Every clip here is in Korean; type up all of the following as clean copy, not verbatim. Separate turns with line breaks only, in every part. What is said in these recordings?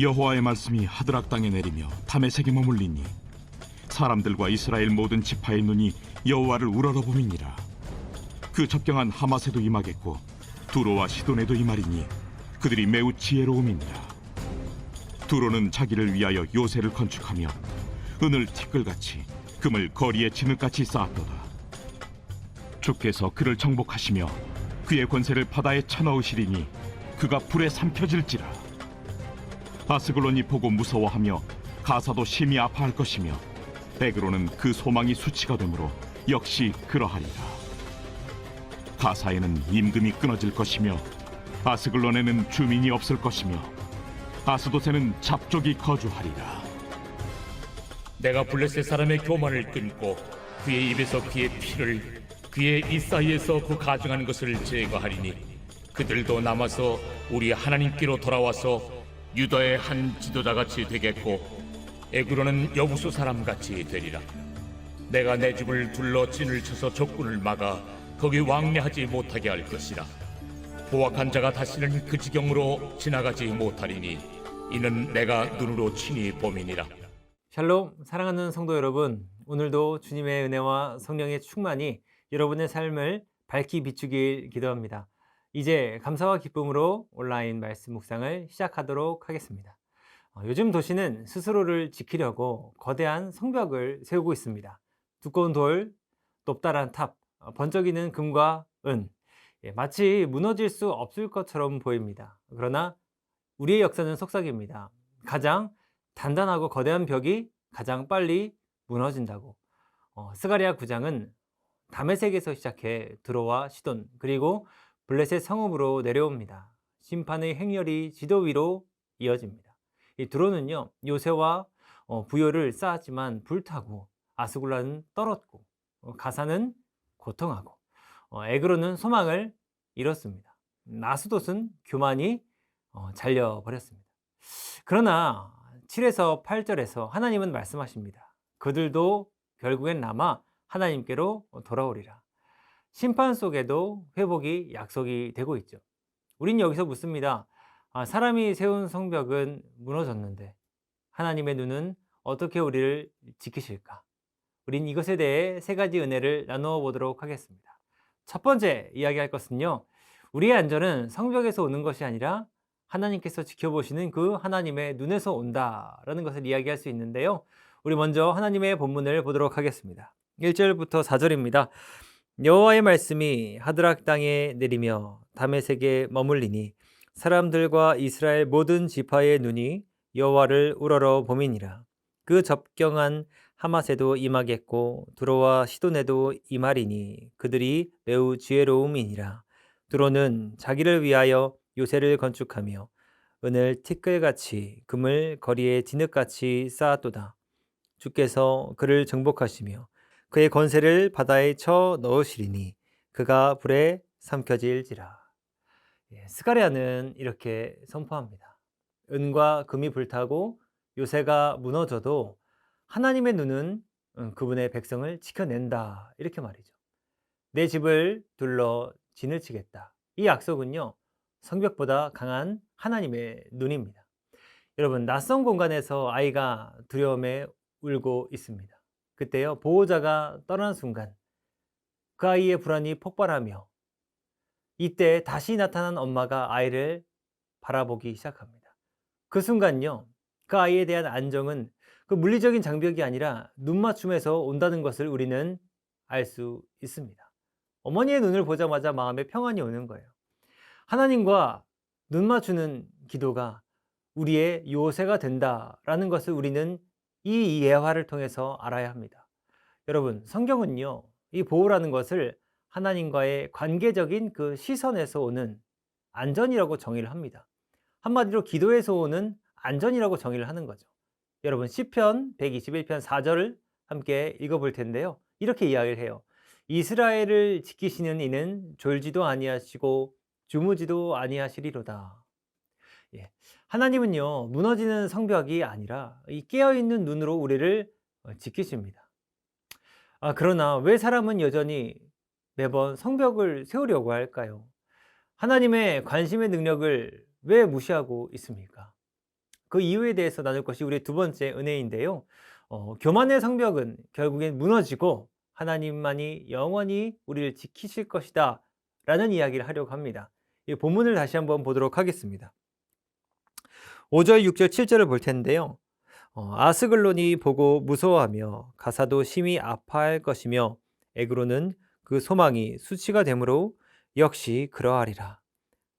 여호와의 말씀이 하드락 땅에 내리며 다메섹에 머물리니 사람들과 이스라엘 모든 지파의 눈이 여호와를 우러러봄이니라. 그 접경한 하맛에도 임하겠고 두로와 시돈에도 임하리니 그들이 매우 지혜로움이니라. 두로는 자기를 위하여 요새를 건축하며 은을 티끌같이 금을 거리에 진흙같이 쌓았도다. 주께서 그를 정복하시며 그의 권세를 바다에 쳐넣으시리니 그가 불에 삼켜질지라. 아스글론이 보고 무서워하며 가사도 심히 아파할 것이며 에그로는 그 소망이 수치가 되므로 역시 그러하리라. 가사에는 임금이 끊어질 것이며 아스글론에는 주민이 없을 것이며 아스돗에는 잡족이 거주하리라.
내가 블레셋 사람의 교만을 끊고 그의 입에서 그의 피를 그의 입 사이에서 그 가증한 것을 제거하리니 그들도 남아서 우리 하나님께로 돌아와서 유다의 한 지도자같이 되겠고 에그로는 여부수 사람같이 되리라. 내가 내 집을 둘러 진을 쳐서 적군을 막아 거기 왕래하지 못하게 할 것이라. 포악한 자가 다시는 그 지경으로 지나가지 못하리니 이는 내가 눈으로 친히 봄이니라.
샬롬, 사랑하는 성도 여러분, 오늘도 주님의 은혜와 성령의 충만이 여러분의 삶을 밝히 비추길 기도합니다. 이제 감사와 기쁨으로 온라인 말씀 묵상을 시작하도록 하겠습니다. 요즘 도시는 스스로를 지키려고 거대한 성벽을 세우고 있습니다. 두꺼운 돌, 높다란 탑, 번쩍이는 금과 은, 마치 무너질 수 없을 것처럼 보입니다. 그러나 우리의 역사는 속삭입니다. 가장 단단하고 거대한 벽이 가장 빨리 무너진다고. 스가랴 9장은 다메섹에서 시작해 두로와 시돈 그리고 블레셋 성읍으로 내려옵니다. 심판의 행렬이 지도 위로 이어집니다. 이 두로는요, 요새와 부요를 쌓았지만 불타고, 아스굴라는 떨었고, 가사는 고통하고, 에그로는 소망을 잃었습니다. 아스돗은 교만이 잘려버렸습니다. 그러나 7에서 8절에서 하나님은 말씀하십니다. 그들도 결국엔 남아 하나님께로 돌아오리라. 심판 속에도 회복이 약속이 되고 있죠. 우린 여기서 묻습니다. 사람이 세운 성벽은 무너졌는데 하나님의 눈은 어떻게 우리를 지키실까? 우린 이것에 대해 세 가지 은혜를 나누어 보도록 하겠습니다. 첫 번째 이야기할 것은요, 우리의 안전은 성벽에서 오는 것이 아니라 하나님께서 지켜보시는 그 하나님의 눈에서 온다라는 것을 이야기할 수 있는데요. 우리 먼저 하나님의 본문을 보도록 하겠습니다. 1절부터 4절입니다. 여호와의 말씀이 하드락 땅에 내리며 다메섹에 머물리니 사람들과 이스라엘 모든 지파의 눈이 여호와를 우러러 봄이니라. 그 접경한 하맛에도 임하겠고 두로와 시돈에도 임하리니 그들이 매우 지혜로움이니라. 두로는 자기를 위하여 요새를 건축하며 은을 티끌같이 금을 거리에 진흙같이 쌓았도다. 주께서 그를 정복하시며 그의 권세를 바다에 쳐 넣으시리니 그가 불에 삼켜질지라. 스가랴는 이렇게 선포합니다. 은과 금이 불타고 요새가 무너져도 하나님의 눈은 그분의 백성을 지켜낸다, 이렇게 말이죠. 내 집을 둘러 진을 치겠다. 이 약속은요, 성벽보다 강한 하나님의 눈입니다. 여러분, 낯선 공간에서 아이가 두려움에 울고 있습니다. 그때요, 보호자가 떠난 순간 그 아이의 불안이 폭발하며 이때 다시 나타난 엄마가 아이를 바라보기 시작합니다. 그 순간요, 그 아이에 대한 안정은 그 물리적인 장벽이 아니라 눈맞춤에서 온다는 것을 우리는 알 수 있습니다. 어머니의 눈을 보자마자 마음에 평안이 오는 거예요. 하나님과 눈 맞추는 기도가 우리의 요새가 된다라는 것을 우리는 이 예화를 통해서 알아야 합니다. 여러분, 성경은요, 이 보호라는 것을 하나님과의 관계적인 그 시선에서 오는 안전이라고 정의를 합니다. 한마디로 기도에서 오는 안전이라고 정의를 하는 거죠. 여러분, 시편 121편 4절을 함께 읽어볼 텐데요. 이렇게 이야기를 해요. 이스라엘을 지키시는 이는 졸지도 아니하시고 주무지도 아니하시리로다. 하나님은요, 무너지는 성벽이 아니라 이 깨어있는 눈으로 우리를 지키십니다. 그러나 왜 사람은 여전히 매번 성벽을 세우려고 할까요? 하나님의 관심의 능력을 왜 무시하고 있습니까? 그 이유에 대해서 나눌 것이 우리의 두 번째 은혜인데요. 교만의 성벽은 결국엔 무너지고 하나님만이 영원히 우리를 지키실 것이다 라는 이야기를 하려고 합니다. 이 본문을 다시 한번 보도록 하겠습니다. 5절, 6절, 7절을 볼 텐데요. 아스글론이 보고 무서워하며 가사도 심히 아파할 것이며 에그로는 그 소망이 수치가 되므로 역시 그러하리라.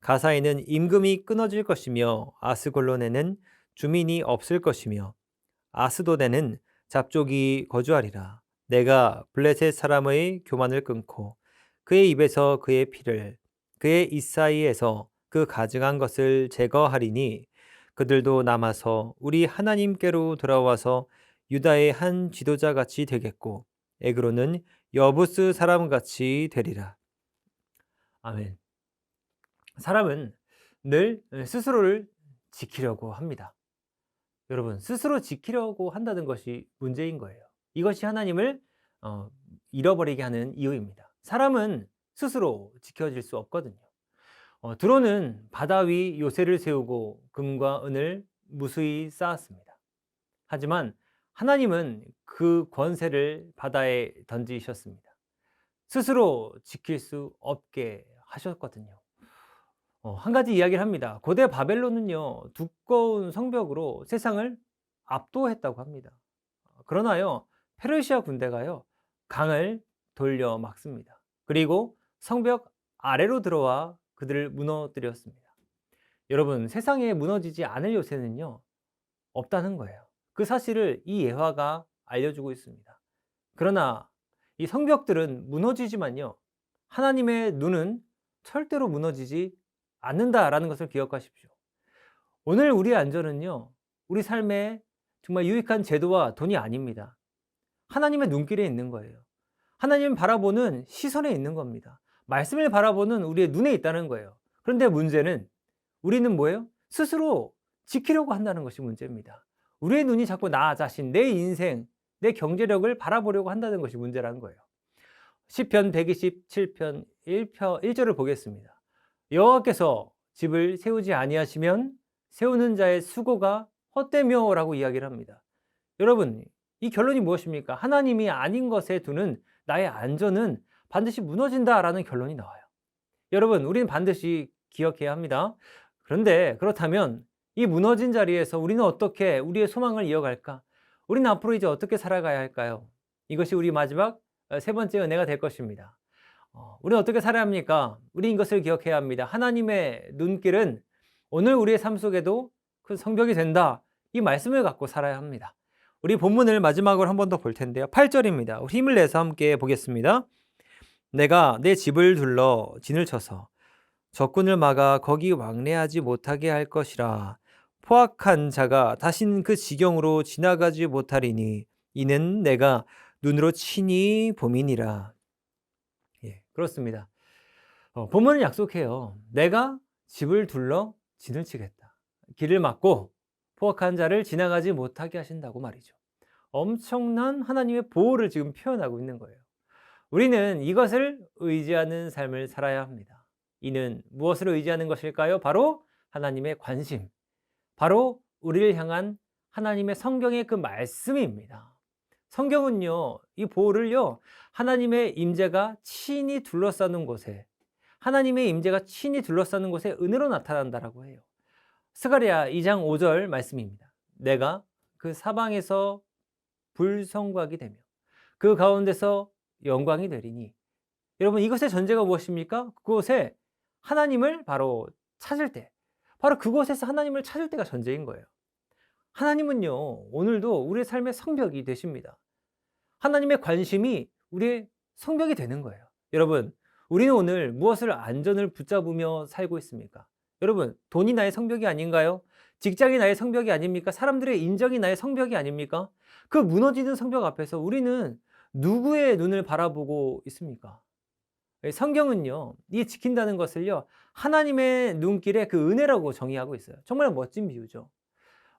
가사에는 임금이 끊어질 것이며 아스글론에는 주민이 없을 것이며 아스돗에는 잡족이 거주하리라. 내가 블레셋 사람의 교만을 끊고 그의 입에서 그의 피를 그의 이사이에서 그 가증한 것을 제거하리니 그들도 남아서 우리 하나님께로 돌아와서 유다의 한 지도자같이 되겠고 에그로는 여부스 사람같이 되리라. 아멘. 사람은 늘 스스로를 지키려고 합니다. 여러분, 스스로 지키려고 한다는 것이 문제인 거예요. 이것이 하나님을 잃어버리게 하는 이유입니다. 사람은 스스로 지켜질 수 없거든요. 드론은 바다 위 요새를 세우고 금과 은을 무수히 쌓았습니다. 하지만 하나님은 그 권세를 바다에 던지셨습니다. 스스로 지킬 수 없게 하셨거든요. 한 가지 이야기를 합니다. 고대 바벨론은요, 두꺼운 성벽으로 세상을 압도했다고 합니다. 그러나요, 페르시아 군대가요, 강을 돌려 막습니다. 그리고 성벽 아래로 들어와 그들을 무너뜨렸습니다. 여러분, 세상에 무너지지 않을 요새는요, 없다는 거예요. 그 사실을 이 예화가 알려주고 있습니다. 그러나 이 성벽들은 무너지지만요, 하나님의 눈은 절대로 무너지지 않는다라는 것을 기억하십시오. 오늘 우리의 안전은요, 우리 삶에 정말 유익한 제도와 돈이 아닙니다. 하나님의 눈길에 있는 거예요. 하나님 바라보는 시선에 있는 겁니다. 말씀을 바라보는 우리의 눈에 있다는 거예요. 그런데 문제는 우리는 뭐예요? 스스로 지키려고 한다는 것이 문제입니다. 우리의 눈이 자꾸 나 자신, 내 인생, 내 경제력을 바라보려고 한다는 것이 문제라는 거예요. 시편 127편 1절을 보겠습니다. 여호와께서 집을 세우지 아니하시면 세우는 자의 수고가 헛되며라고 이야기를 합니다. 여러분, 이 결론이 무엇입니까? 하나님이 아닌 것에 두는 나의 안전은 반드시 무너진다라는 결론이 나와요. 여러분, 우리는 반드시 기억해야 합니다. 그런데 그렇다면 이 무너진 자리에서 우리는 어떻게 우리의 소망을 이어갈까? 우리는 앞으로 이제 어떻게 살아가야 할까요? 이것이 우리 마지막 세 번째 은혜가 될 것입니다. 우리는 어떻게 살아야 합니까? 우리 이것을 기억해야 합니다. 하나님의 눈길은 오늘 우리의 삶 속에도 그 성벽이 된다. 이 말씀을 갖고 살아야 합니다. 우리 본문을 마지막으로 한 번 더 볼 텐데요. 8절입니다. 우리 힘을 내서 함께 보겠습니다. 내가 내 집을 둘러 진을 쳐서 적군을 막아 거기 왕래하지 못하게 할 것이라. 포악한 자가 다신 그 지경으로 지나가지 못하리니 이는 내가 눈으로 친히 봄이니라. 예, 그렇습니다. 본문은 약속해요. 내가 집을 둘러 진을 치겠다. 길을 막고 포악한 자를 지나가지 못하게 하신다고 말이죠. 엄청난 하나님의 보호를 지금 표현하고 있는 거예요. 우리는 이것을 의지하는 삶을 살아야 합니다. 이는 무엇을 의지하는 것일까요? 바로 하나님의 관심, 바로 우리를 향한 하나님의 성경의 그 말씀입니다. 성경은요, 이 보호를요, 하나님의 임재가 친히 둘러싸는 곳에, 하나님의 임재가 친히 둘러싸는 곳에 은혜로 나타난다라고 해요. 스가랴 2장 5절 말씀입니다. 내가 그 사방에서 불성곽이 되며 그 가운데서 영광이 되리니. 여러분, 이것의 전제가 무엇입니까? 그곳에 하나님을 바로 찾을 때, 바로 그곳에서 하나님을 찾을 때가 전제인 거예요. 하나님은요, 오늘도 우리의 삶의 성벽이 되십니다. 하나님의 관심이 우리의 성벽이 되는 거예요. 여러분, 우리는 오늘 무엇을 안전을 붙잡으며 살고 있습니까? 여러분, 돈이 나의 성벽이 아닌가요? 직장이 나의 성벽이 아닙니까? 사람들의 인정이 나의 성벽이 아닙니까? 그 무너지는 성벽 앞에서 우리는 누구의 눈을 바라보고 있습니까? 성경은요, 이 지킨다는 것을요, 하나님의 눈길에 그 은혜라고 정의하고 있어요. 정말 멋진 비유죠.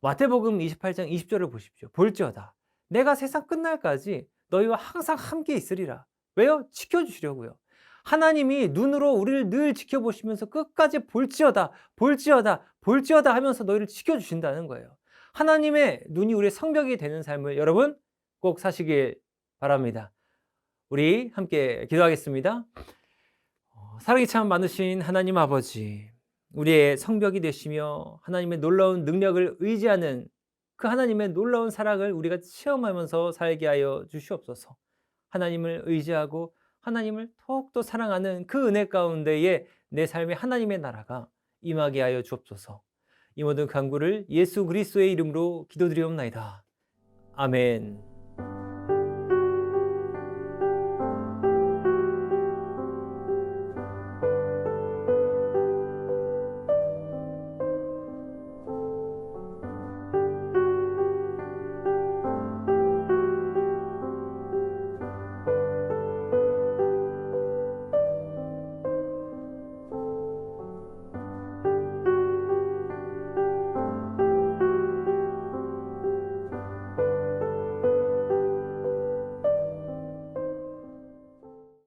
마태복음 28장 20절을 보십시오. 볼지어다 내가 세상 끝날까지 너희와 항상 함께 있으리라. 왜요? 지켜주시려고요. 하나님이 눈으로 우리를 늘 지켜보시면서 끝까지 볼지어다, 볼지어다, 볼지어다 하면서 너희를 지켜주신다는 거예요. 하나님의 눈이 우리의 성벽이 되는 삶을 여러분 꼭 사시길 바랍니다. 우리 함께 기도하겠습니다. 사랑이 참 많으신 하나님 아버지, 우리의 성벽이 되시며 하나님의 놀라운 능력을 의지하는 그 하나님의 놀라운 사랑을 우리가 체험하면서 살게 하여 주시옵소서. 하나님을 의지하고 하나님을 더욱더 사랑하는 그 은혜 가운데에 내 삶에 하나님의 나라가 임하게 하여 주옵소서. 이 모든 간구를 예수 그리스도의 이름으로 기도드리옵나이다. 아멘.